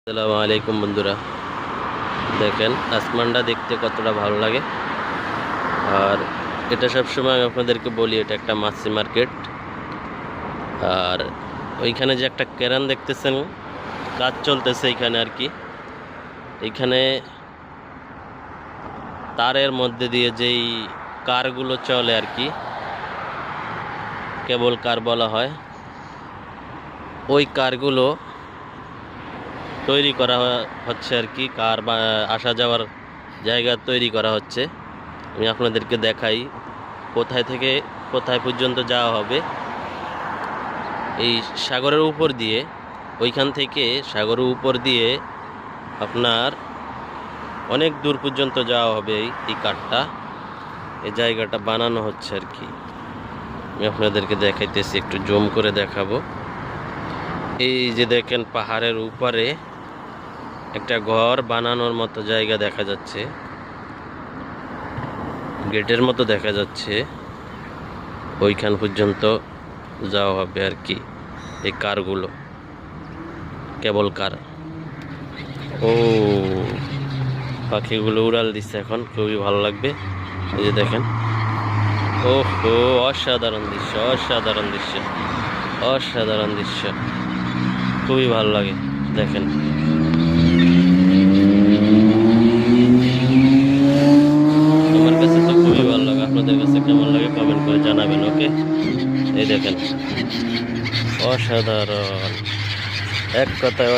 আসসালামু আলাইকুম বন্ধুরা, দেখেন আসমানটা দেখতে কতটা ভালো লাগে। আর এটা সবসময় আমি আপনাদেরকে বলি, এটা একটা মাছি মার্কেট। আর ওইখানে যে একটা ক্যারান দেখতেছেন, কাজ চলতেছে এইখানে আর কি। এইখানে তারের মধ্যে দিয়ে যেই কারগুলো চলে আর কি, কেবল কার বলা হয়, ওই কারগুলো তৈরি করা হচ্ছে আর কি। কার বা আসা যাওয়ার জায়গা তৈরি করা হচ্ছে। আমি আপনাদেরকে দেখাই কোথায় থেকে কোথায় পর্যন্ত যাওয়া হবে। এই সাগরের উপর দিয়ে, ওইখান থেকে সাগরের উপর দিয়ে আপনার অনেক দূর পর্যন্ত যাওয়া হবে। এই কাঠটা, এই জায়গাটা বানানো হচ্ছে আর কি। আমি আপনাদেরকে দেখাইতেছি, একটু জুম করে দেখাবো। এই যে দেখেন, পাহাড়ের উপরে একটা ঘর বানানোর মতো জায়গা দেখা যাচ্ছে, গেটের মতো দেখা যাচ্ছে। ওইখান পর্যন্ত যাওয়া হবে আর কি। এই কারগুলো কেবল কার। ও, পাখিগুলো উড়াল দিচ্ছে এখন, খুবই ভালো লাগবে। এই যে দেখেন, ওহো, অসাধারণ দৃশ্য, অসাধারণ দৃশ্য, অসাধারণ দৃশ্য, খুবই ভালো লাগে। দেখেন, আমার কাছে তো খুবই ভালো লাগে। আপনাদের কাছে কেমন লাগে কমেন্ট করে জানাবেন। ওকে, এই দেখেন, অসাধারণ, এক কথায়